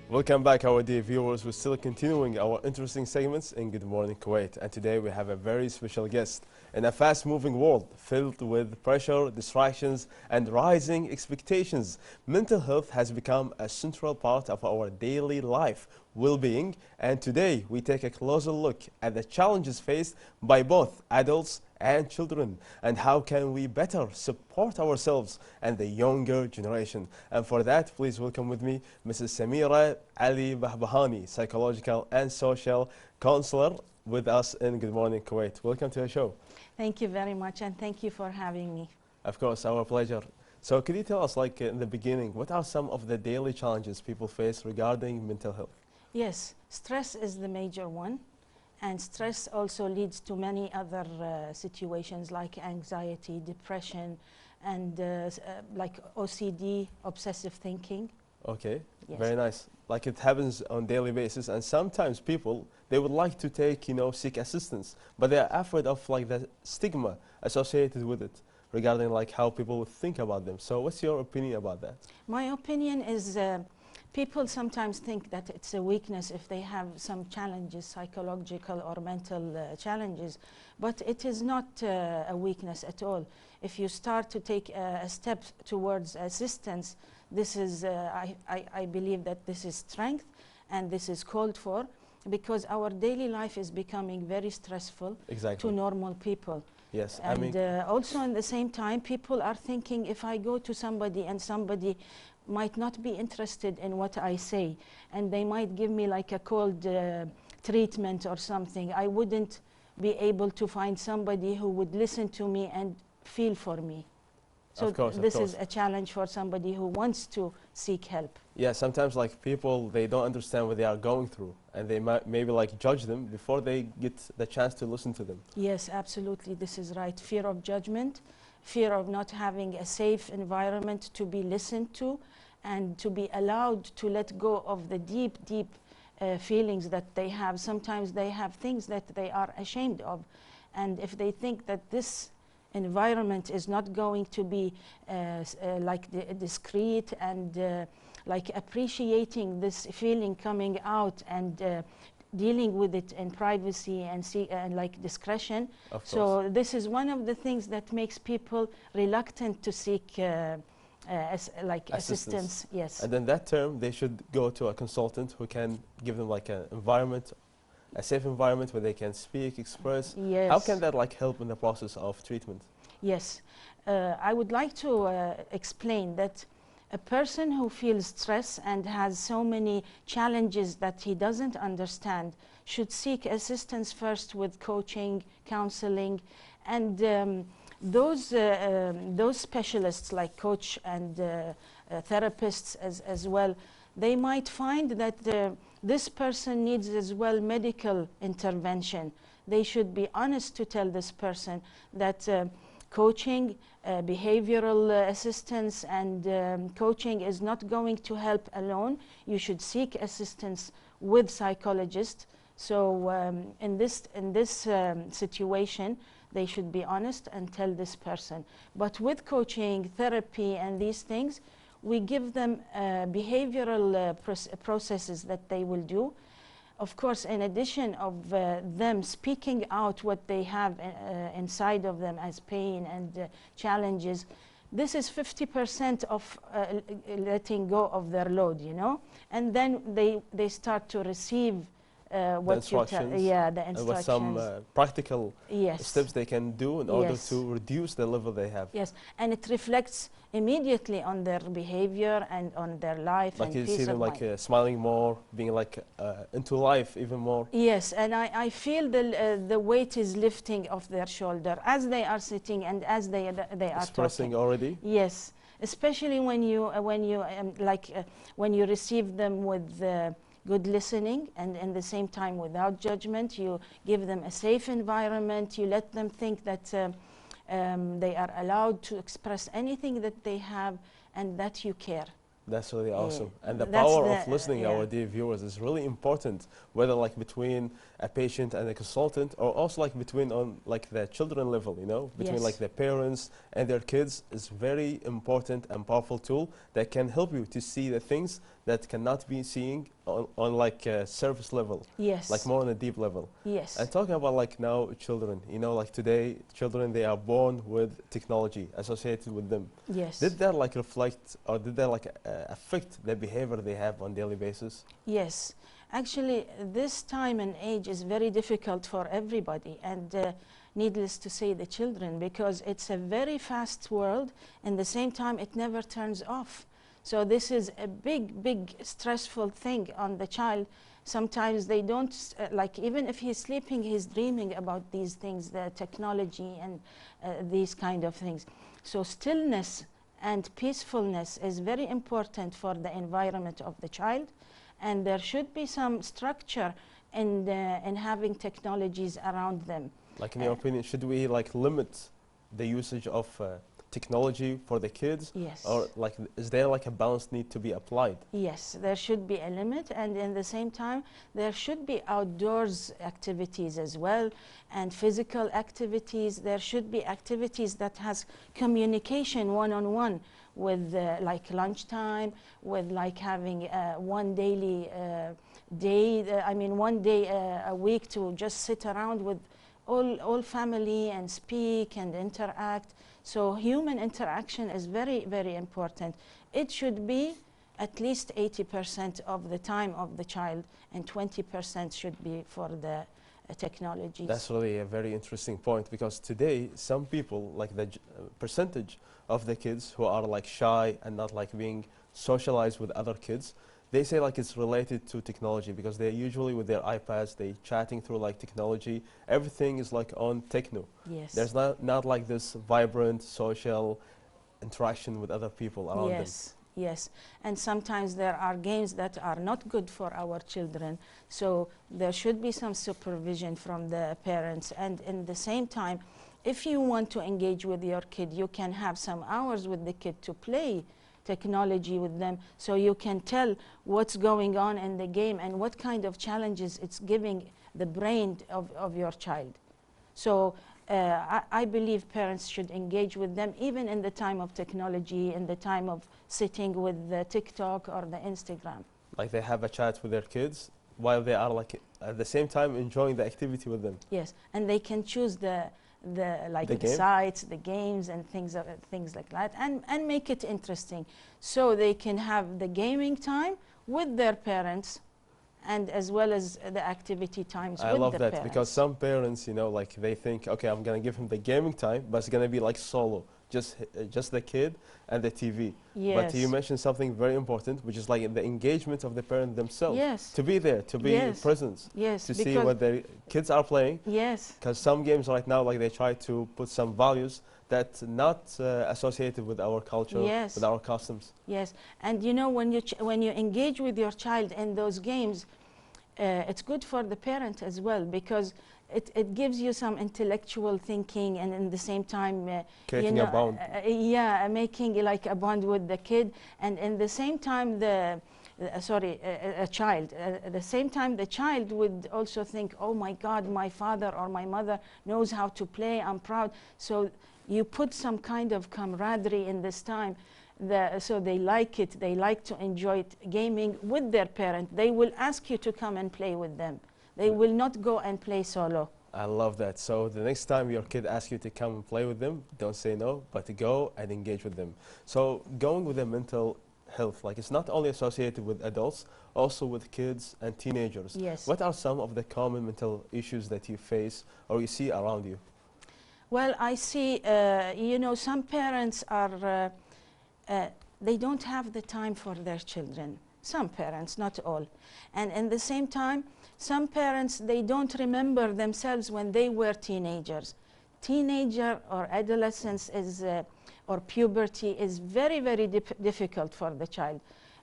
Welcome back, our dear viewers. We're still continuing our interesting segments in Good Morning Kuwait. And today we have a very special guest. In a fast-moving world filled with pressure, distractions, and rising expectations, mental health has become a central part of our daily life, well-being. And today we take a closer look at the challenges faced by both adults and children, and how can we better support ourselves and the younger generation. And for that, please welcome with me Mrs. Samira Albehbhani, psychological and social counselor, with us in Good Morning Kuwait. Welcome to our show. Thank you very much, and thank you for having me. Of course, our pleasure. So could you tell us, like in the beginning, what are some of the daily challenges people face regarding mental health? Yes, stress is the major one. And stress also leads to many other situations like anxiety, depression, and like OCD, obsessive thinking. Okay, Yes. very nice. Like it happens on daily basis, and sometimes people, they would like to take, seek assistance, but they are afraid of like the stigma associated with it regarding like how people would think about them. So what's your opinion about that? My opinion is people sometimes think that it's a weakness if they have some challenges, psychological or mental challenges, but it is not a weakness at all. If you start to take a step towards assistance, this is, I believe that this is strength, and this is called for, because our daily life is becoming very stressful to normal people. Yes, and also at the same time, people are thinking, if I go to somebody and somebody might not be interested in what I say, and they might give me like a cold treatment or something, I wouldn't be able to find somebody who would listen to me and feel for me. So this is a challenge for somebody who wants to seek help. Yeah, sometimes like people, they don't understand what they are going through, and they might maybe like judge them before they get the chance to listen to them. Yes, absolutely, this is right. Fear of judgment, fear of not having a safe environment to be listened to, and to be allowed to let go of the deep feelings that they have. Sometimes they have things that they are ashamed of, and if they think that this environment is not going to be like discreet and like appreciating this feeling coming out and dealing with it in privacy and like discretion. So this is one of the things that makes people reluctant to seek assistance. Yes. And in that term, they should go to a consultant who can give them like an environment, a safe environment where they can speak, express. Yes. How can that like help in the process of treatment? Yes. I would like to explain that a person who feels stress and has so many challenges that he doesn't understand should seek assistance first with coaching, counseling, and those specialists like coach and therapists as well, they might find that this person needs as well medical intervention. They should be honest to tell this person that coaching, behavioral assistance and coaching is not going to help alone. You should seek assistance with psychologists. So in this situation, they should be honest and tell this person. But with coaching, therapy and these things, we give them behavioral processes that they will do. Of course, in addition of them speaking out what they have inside of them as pain and challenges, this is 50% of letting go of their load, and then they start to receive what the instructions, and what some practical steps they can do in order to reduce the level they have. Yes, and it reflects immediately on their behavior and on their life. Like you see them like smiling more, being like into life even more. Yes, and I feel the weight is lifting off their shoulder as they are sitting and as they are expressing talking. Already. Yes, especially when you receive them with good listening, and in the same time without judgment. You give them a safe environment. You let them think that they are allowed to express anything that they have and that you care. That's really awesome. And the that's power the- of listening, yeah. our dear viewers, is really important, whether like between a patient and a consultant, or also like between on like the children level, you know, between Yes. like the parents and their kids, is very important and powerful tool that can help you to see the things that cannot be seen on like a surface level, Yes. like more on a deep level. Yes. And talking about like now children, you know, like today, children, they are born with technology associated with them. Yes. Did that like reflect, or did that like affect the behavior they have on daily basis? Yes. Actually, this time and age is very difficult for everybody, and needless to say, the children, because it's a very fast world, and at the same time, it never turns off. So this is a big stressful thing on the child. Sometimes they don't, like even if he's sleeping, he's dreaming about these things, the technology and these kind of things. So stillness and peacefulness is very important for the environment of the child. And there should be some structure in having technologies around them. Like in your opinion, should we like limit the usage of technology for the kids? Yes. Or like, is there like a balance need to be applied? Yes, there should be a limit, and in the same time, there should be outdoors activities as well, and physical activities. There should be activities that has communication one-on-one with like lunchtime, with like having one daily day, I mean 1 day a week to just sit around with all family and speak and interact. So human interaction is very important. It should be at least 80% of the time of the child, and 20% should be for the technologies. That's really a very interesting point, because today some people, like the percentage of the kids who are like shy and not like being socialized with other kids, they say like it's related to technology, because they're usually with their iPads, they chatting through like technology. Everything is like on techno. Yes. There's not like this vibrant social interaction with other people around them. Yes, yes. And sometimes there are games that are not good for our children. So there should be some supervision from the parents. And in the same time, if you want to engage with your kid, you can have some hours with the kid to play technology with them, so you can tell what's going on in the game and what kind of challenges it's giving the brain of your child. So I believe parents should engage with them even in the time of technology, in the time of sitting with the TikTok or the Instagram. Like they have a chat with their kids while they are like at the same time enjoying the activity with them. Yes, and they can choose the game? sites, the games, and things like that, and make it interesting, so they can have the gaming time with their parents, and as well as the activity times I with love the that, parents. because some parents, you know, like they think, okay, I'm gonna give him the gaming time, but it's gonna be like solo, just the kid and the TV. Yes. But you mentioned something very important, which is like the engagement of the parent themselves. Yes. To be there, to be Yes. present, Yes, to see because- what their kids are playing. Yes. Because some games right now, like they try to put some values that not associated with our culture, Yes. with our customs. Yes, and you know, when you engage with your child in those games, it's good for the parent as well, because it gives you some intellectual thinking, and in the same time, Creating a bond. Yeah, making like a bond with the kid, and in the same time a child. At the same time, the child would also think, oh my God, my father or my mother knows how to play, I'm proud. So you put some kind of camaraderie in this time, so they like it, they like to enjoy it, gaming with their parent. They will ask you to come and play with them. They will not go and play solo. I love that. So the next time your kid asks you to come and play with them, don't say no, but to go and engage with them. So going with the mental health, like it's not only associated with adults, also with kids and teenagers. Yes. What are some of the common mental issues that you face or you see around you? Well, I see, you know, some parents are, they don't have the time for their children. Some parents, not all. And in the same time, some parents, they don't remember themselves when they were teenagers. Teenager or adolescence is, or puberty is very difficult for the child.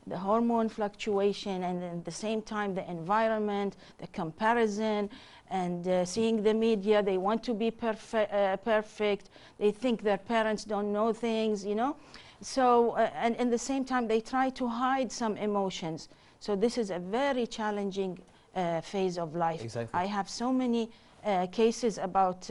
The hormone fluctuation, and at the same time the environment, the comparison, and seeing the media. They want to be perfect. They think their parents don't know things, you know. So, and in the same time, they try to hide some emotions. So this is a very challenging phase of life. Exactly. I have so many cases about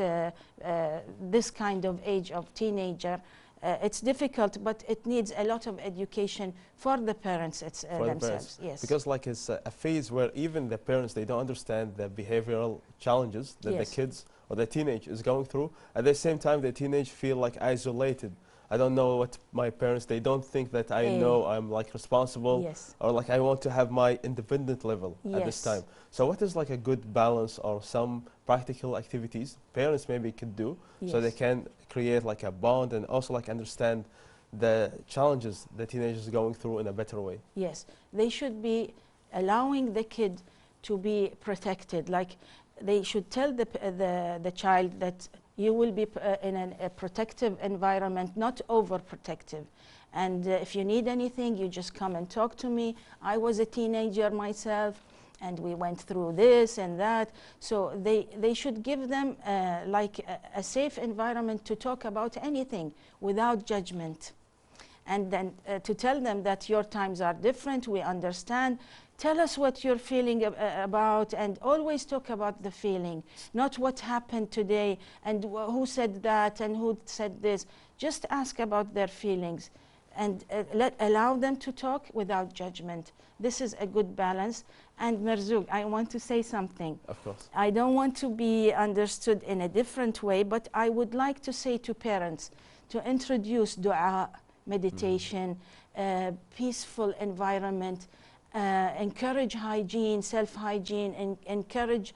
this kind of age of teenager. It's difficult, but it needs a lot of education for the parents themselves. Yes. Because like it's a phase where even the parents, they don't understand the behavioral challenges that the kids or the teenage is going through. At the same time, the teenage feel like isolated. I don't know what my parents, they don't think that I know I'm like responsible or like I want to have my independent level at this time. So what is like a good balance or some practical activities parents maybe could do so they can create like a bond and also like understand the challenges the teenagers are going through in a better way? Yes, they should be allowing the kid to be protected. Like they should tell the child that you will be in a protective environment, not overprotective. And if you need anything, you just come and talk to me. I was a teenager myself, and we went through this and that. So they should give them like a safe environment to talk about anything without judgment. And then to tell them that your times are different, we understand. Tell us what you're feeling about, and always talk about the feeling, not what happened today and who said that and who said this. Just ask about their feelings and allow them to talk without judgment. This is a good balance. And Marzouk, I want to say something. Of course. I don't want to be understood in a different way, but I would like to say to parents to introduce dua, meditation, peaceful environment, encourage hygiene, self-hygiene, encourage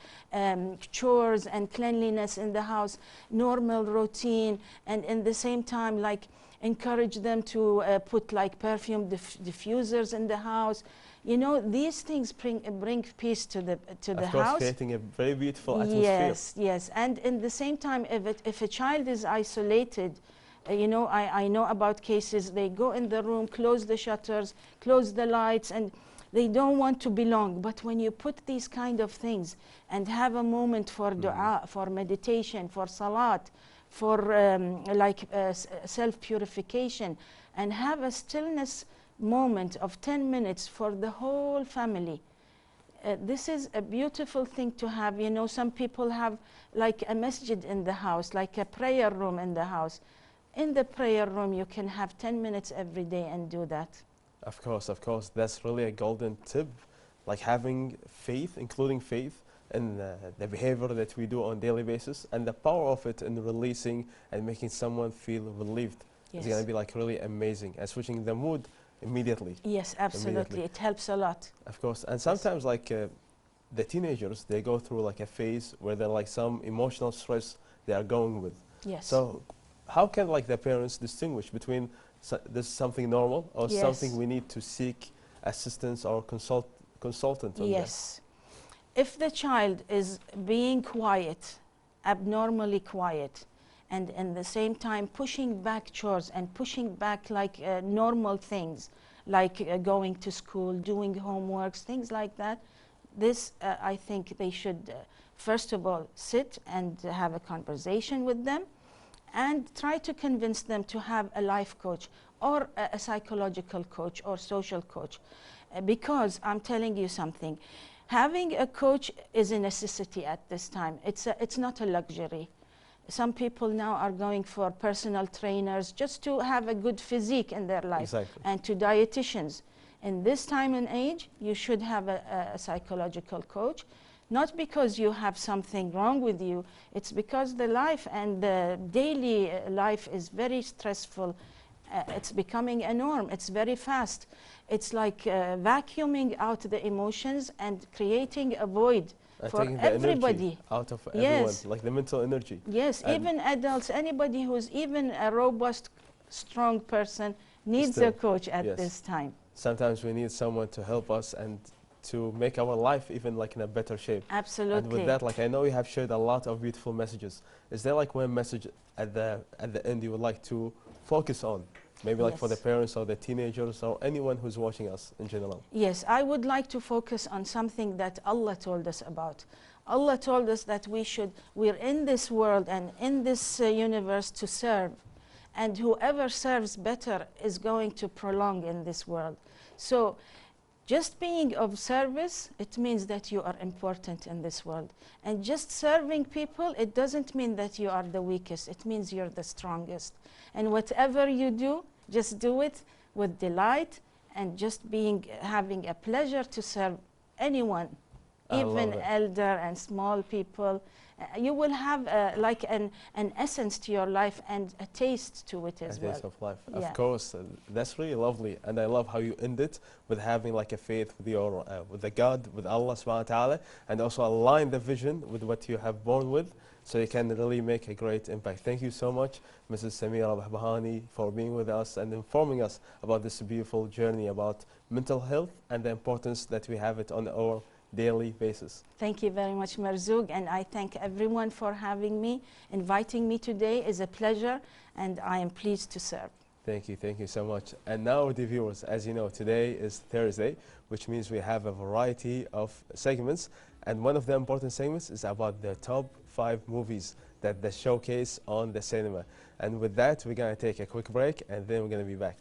chores and cleanliness in the house, normal routine, and in the same time like encourage them to put like perfume diffusers in the house. You know, these things bring peace to the of course, house. Creating a very beautiful atmosphere. Yes, yes, and in the same time, if a child is isolated, you know, I know about cases, they go in the room, close the shutters, close the lights, and they don't want to belong. But when you put these kind of things and have a moment for dua, for meditation, for salat, for self-purification, and have a stillness moment of 10 minutes for the whole family, this is a beautiful thing to have. You know, some people have like a masjid in the house, like a prayer room in the house. In the prayer room, you can have 10 minutes every day and do that. Of course, that's really a golden tip, like having faith, including faith in the behavior that we do on a daily basis, and the power of it in releasing and making someone feel relieved. It's going to be like really amazing and switching the mood immediately. Yes, absolutely. It helps a lot. Of course, and sometimes like the teenagers, they go through like a phase where they're like some emotional stress they are going with. Yes. So how can like the parents distinguish between this is something normal or something we need to seek assistance or consultant on? Yes. If the child is being quiet, abnormally quiet, and in the same time pushing back chores and pushing back like normal things, like going to school, doing homeworks, things like that, this I think they should first of all sit and have a conversation with them, and try to convince them to have a life coach or a psychological coach or social coach. Because I'm telling you something, having a coach is a necessity at this time. It's not a luxury. Some people now are going for personal trainers just to have a good physique in their life, and to dietitians. In this time and age, you should have a psychological coach. Not because you have something wrong with you, it's because the life and the daily life is very stressful. It's becoming a norm. It's very fast. It's like vacuuming out the emotions and creating a void for everybody. Out of everyone, like the mental energy. Yes, and even adults, anybody who's even a robust, strong person needs a coach at this time. Sometimes we need someone to help us and to make our life even like in a better shape. Absolutely. And with that, like I know you have shared a lot of beautiful messages. Is there like one message at the end you would like to focus on? Maybe like for the parents or the teenagers or anyone who's watching us in general. Yes, I would like to focus on something that Allah told us about. Allah told us that we're in this world and in this universe to serve. and whoever serves better is going to prolong in this world. So just being of service, it means that you are important in this world. And just serving people, it doesn't mean that you are the weakest. It means you're the strongest. And whatever you do, just do it with delight and just having a pleasure to serve anyone, even elder and small people. You will have like an essence to your life and a taste to it as well. A taste of life, yeah. Of course. That's really lovely, and I love how you end it with having like a faith with your with the God, with Allah subhanahu wa ta'ala, and also align the vision with what you have born with, so you can really make a great impact. Thank you so much, Mrs. Samira Albehbhani, for being with us and informing us about this beautiful journey about mental health and the importance that we have it on our daily basis. Thank you very much, Marzouk, and I thank everyone for having me. Inviting me today is a pleasure, and I am pleased to serve. Thank you so much. And now, dear viewers, as you know, today is Thursday, which means we have a variety of segments, and one of the important segments is about the top 5 movies that they showcase on the cinema. And with that, we're going to take a quick break, and then we're going to be back.